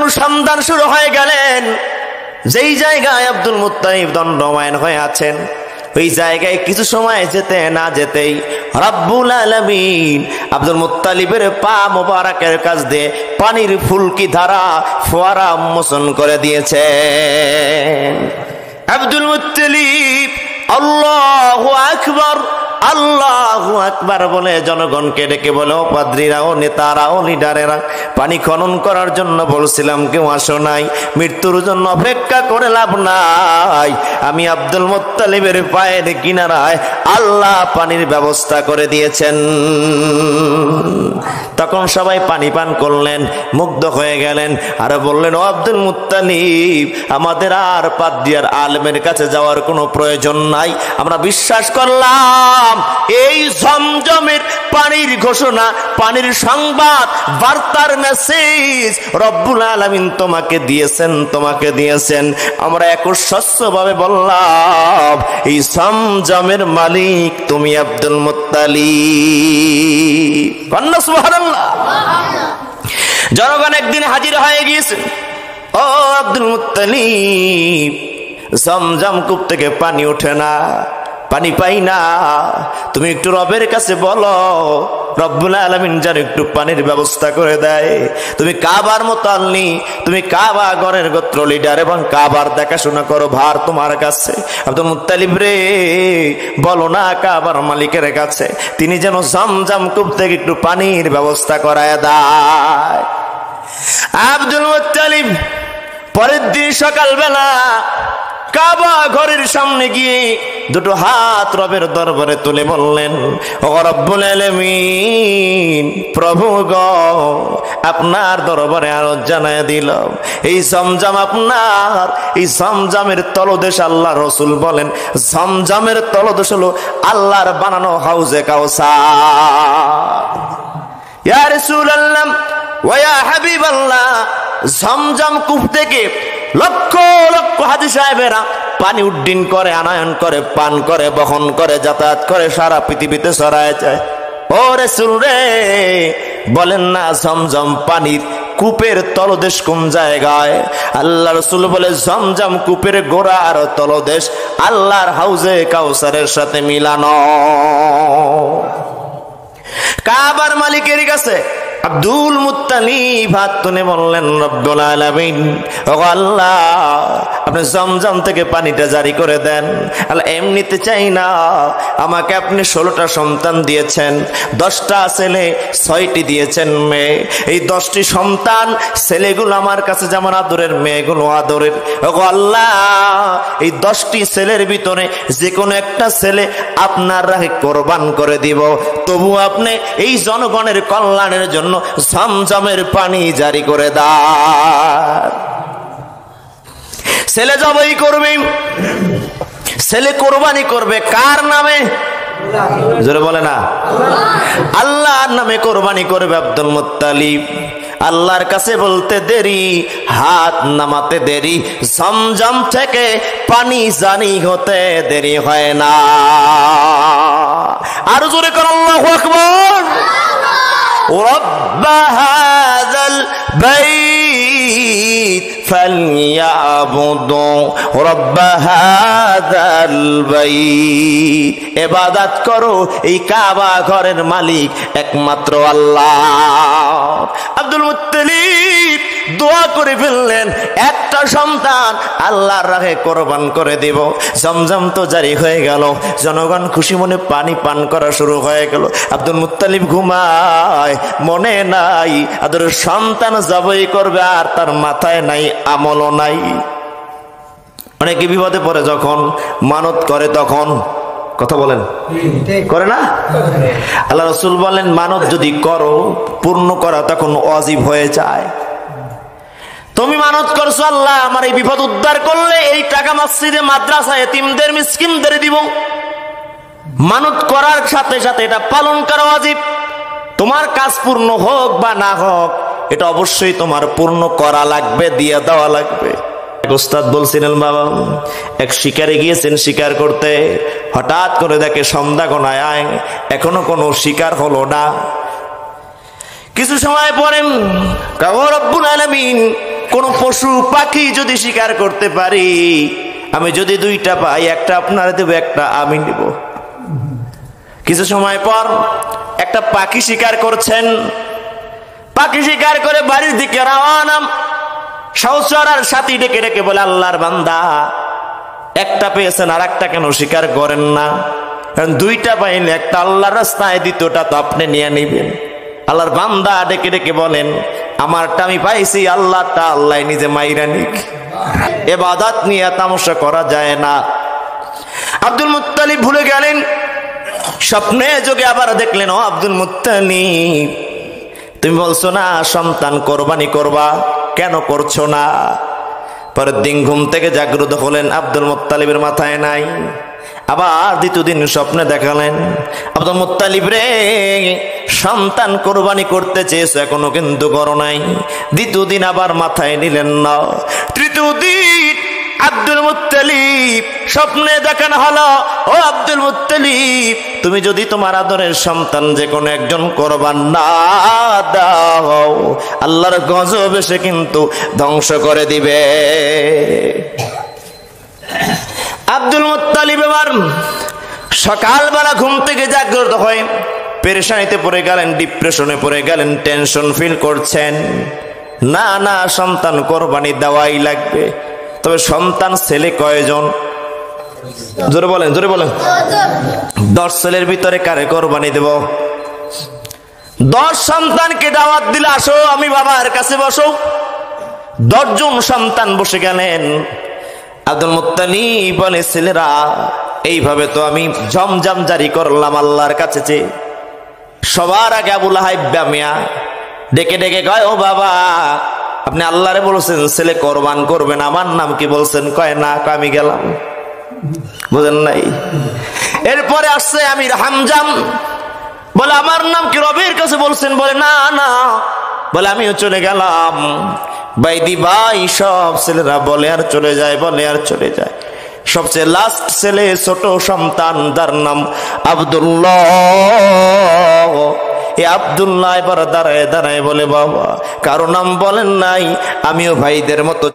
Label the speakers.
Speaker 1: অনুসন্ধান শুরু হয়ে গেলেন। যেই জায়গায় আব্দুল মুত্তালিব দণ্ডায়মান হয়ে আছেন, ওই জায়গায় কিছু সময় যেতে না যেতেই রব্বুল আলামিন আব্দুল মুত্তালিবের পা মোবারকের কাছ দিয়ে পানির ফুলকি ধারা ফোয়ারা উন্মোচন করে দিয়েছে। আব্দুল মুত্তালিব আল্লাহু আকবার আল্লাহু আকবার বলে জনগণকে ডেকে বলে, ও পাদ্রীরা, ও নেতারা, ও লিডারেরা, পানি খনন করার জন্য বলছিলাম, কেউ আসো নাই। মৃত্যুর জন্য অপেক্ষা করে লাভ নাই। আমি আব্দুল মুত্তালিবের পায়ের কিনারায় আল্লাহ পানির ব্যবস্থা করে দিয়েছেন। তখন সবাই পানি পান করলেন, মুগ্ধ হয়ে গেলেন, আর বললেন, ও আব্দুল মুত্তালিব, আমাদের আর পাদ্রীর আলেমের কাছে যাওয়ার কোনো প্রয়োজন নাই। আমরা বিশ্বাস করলাম এই জমজমের পানির ঘোষণা, পানির সংবাদ, বার্তার মেসেজ রব্বুল আলামিন তোমাকে দিয়েছেন। আমরা একস্বচ্ছভাবে বললাম, এই জমজমের মালিক তুমি আব্দুল মুত্তালিব। সুবহানাল্লাহ। জনগণ একদিন হাজির হয়ে গিয়েছে, ও আব্দুল মুত্তালিব, জমজম কূপ থেকে পানি ওঠে না, পানি পাই না, তুমি একটু রবের কাছে বলো, রব্বুল আলামিন যেন একটু পানির ব্যবস্থা করে দেয়। তুমি কাবার মুতাল্লি, তুমি কাবা ঘরের গোত্র লিডার এবং কাবার দেখাশোনা করো, ভার তোমার কাছে। আব্দুল মুত্তালিব রে, বলো না কাবার মালিকের কাছে তিনি যেন জমজম কূপ থেকে একটু পানির ব্যবস্থা করায় দেয়। আব্দুল মুত্তালিব পরের দিন সকালবেলা কাবা ঘরের সামনে গিয়ে দুটো হাত রবের দরবারে তুলে বললেন, ও রব্বুল আলামিন, প্রভু গো, আপনার দরবারে আরজ জানায় দিলাম, এই জমজম আপনার, এই জমজমের তলদেশ আল্লাহ রসুল বলেন, জমজমের তলদেশ হলো আল্লাহর বানানো হাউজে কাউসার। ইয়া রাসূলুল্লাহ ওয়া ইয়া হাবিবাল্লাহ, জমজম কূপ থেকে লক্ষ লক্ষ হাজী সাহেবেরা পানি উড্ডীন করে, আনয়ন করে, পান করে, বহন করে, যাতায়াত করে, সারা পৃথিবীতে ছড়ায় যায়। ও রাসূল রে, বলেন না জমজম পানির কূপের তলদেশ কোন জায়গায়? আল্লাহ রাসূল বলে, জমজম কূপের গোড়া আর তলদেশ আল্লাহর হাউজে কাউসারের সাথে মিলানো। কাবার মালিকের কাছে আব্দুল মুত্তালিব হাত তুলে বললেন, রব্বুল আলামিন, ও আল্লাহ, আপনি জমজম থেকে পানিটা জারি করে দেন। আল্লাহ, এমনিতে চাই না, আমাকে আপনি 16টা সন্তান দিয়েছেন, 10টা ছেলে, 6টি দিয়েছেন মেয়ে। এই 10টি সন্তান ছেলেগুলো আমার কাছে যেমন আদরের, মেয়েগুলো আদরের। ও আল্লাহ, এই 10টি ছেলের ভিতরে যে কোনো একটা ছেলে আপনার রাহে কোরবান করে দিব, তবু আপনি এই জনগণের কল্যাণের জন্য জমজমের পানি জারি করে দাও। ছেলে জবাই করবে, ছেলে কোরবানি করবে কার নামে? জোরে বলে না, আল্লাহর নামে কোরবানি করবে আব্দুল মুত্তালিব। আল্লাহর কাছে বলতে দেরি, হাত নামাতে দেরি, জমজম থেকে পানি জানি হতে দেরি হয় না। আর জোরে কর আল্লাহু আকবার। رب هذا البيت فليعبدوا رب هذا البيت। ইবাদত করো এই কাবা ঘরের মালিক একমাত্র আল্লাহ। আব্দুল মুত্তালিব দোয়া করে ফেললেন, একটা সন্তান আল্লাহর রাহে কোরবান করে দিব। জমজম তো জারি হয়ে গেল, জনগণ খুশি মনে পানি পান করা শুরু হয়ে গেল। আব্দুল মুত্তালিব ঘুমায়, মনে নাই আদর সন্তান জবাই করবে, আর তার মাথায় নাই, আমলও নাই। অনেকে বিপদে পড়ে যখন মানত করে, তখন কথা বলেন করে না? আল্লাহ রাসূল বলেন, মানত যদি করো, পূর্ণ করা তখন ওয়াজিব হয়ে যায়। তুমি মানত করছো, আল্লাহ আমার এই বিপদ উদ্ধার করলে এই টাকা মসজিদে, মাদ্রাসায়, এতিমদের, মিসকিনদের দিব। মানত করার সাথে সাথে এটা পালন করা ওয়াজিব। তোমার কাজ পূর্ণ হোক বা না হোক, এটা অবশ্যই তোমার পূর্ণ করা লাগবে, দিয়ে দেওয়া লাগবে। এক ওস্তাদ বলছিলেন, বাবা এক শিকারে গিয়েছেন শিকার করতে, হঠাৎ করে দেখে সন্ধ্যা গণায় আয়, এখনো কোনো শিকার হলো না। কিছু সময় পরে রব্বুল আলামিন কোন পশু পাখি যদি শিকার করতে পারি, আমি যদি দুইটা পাই, একটা আপনারা দেব, একটা আমি নেব। কিছু সময় পর একটা পাখি শিকার করছেন, পাখি শিকার করে বাড়ির দিকে রওনা। সহচরার সাথী ডেকে ডেকে বলে, আল্লাহর বান্দা, একটা পেয়েছেন আর একটা কেন শিকার করেন না? কারণ দুইটা পাইলে একটা আল্লাহর রাস্তায়, দ্বিতীয়টা তো আপনি নিয়ে নিবেন। আল্লাহর বান্দা ডেকে ডেকে বলেন, আমারটা আমি পাইছি, আল্লাহটা আল্লাহ নিজে মাইরা নিক। ইবাদত নিয়ে তামাশা করা যায় না। আব্দুল মুত্তালিব ভুলে গেলেন, স্বপ্নে যোগে আবার দেখলেন, ও আব্দুল মুত্তালিব, তুমি বলছো না সন্তান কোরবানি করবা, কেন করছো না? পরের দিন ঘুম থেকে জাগ্রত হলেন, আব্দুল মুত্তালিবের মাথায় নাই। আবার দ্বিতীয় দিন স্বপ্নে দেখালেন, আব্দুল মুত্তালিব রে, সন্তান কোরবানি করতে চেয়েছো, এখনো কিন্তু করো নাই। দ্বিতীয় দিন আবার মাথায় নিলেন না। তৃতীয় দিন আব্দুল মুত্তালিব স্বপ্নে দেখানো হলো, ও আব্দুল মুত্তালিব, তুমি যদি তোমার আদরের সন্তান যে কোনো একজন কোরবান না দাও, আল্লাহর গজব এসে কিন্তু ধ্বংস করে দিবে। আব্দুল মুত্তালিব এবার সকালবেলা ঘুম থেকে জাগ্রত হয়ে পেরেশানিতে পড়ে গেলেন, ডিপ্রেশনে পড়ে গেলেন, টেনশন ফিল করছেন। না না, সন্তান কোরবানি দেওয়াই লাগবে। তবে সন্তান ছেলে কয়জন? জোরে বলেন, জোরে বলেন। 10 ছেলের ভিতরে কারে কোরবানি দেব? 10 সন্তানকে দাওয়াত দিলে, আসো আমি বাবার কাছে বসো। 10 জন সন্তান বসে গেলেন। আব্দুল মুত্তালিব বলে, ছেলেরা, এইভাবে তো আমি জমজম জারি করলাম আল্লাহর কাছে যে। সবার আগে আবু লাহাব মিয়া ডেকে ডেকে কয়, ও বাবা, আপনি আল্লাহরে বলছেন ছেলে কোরবান করবেন, আমার নাম কি বলছেন? কয় না, আমি গেলাম। বুঝেন নাই? এরপরে আসছে আমির হামজাম, বলে আমার নাম কি রবের কাছে বলছেন? বলে না না, বলে আমিও চলে গেলাম। বাইদি ভাই সব ছেলেরা বলে আর চলে যায়, বলে আর চলে যায়। সবচেয়ে লাস্ট ছেলে, ছোট সন্তান, তার নাম আব্দুল্লাহ। এই আব্দুল্লাহ এবার দাঁড়ায় দাঁড়ায় বলে, বাবা, কারো নাম বলেন নাই, আমিও ভাইদের মতো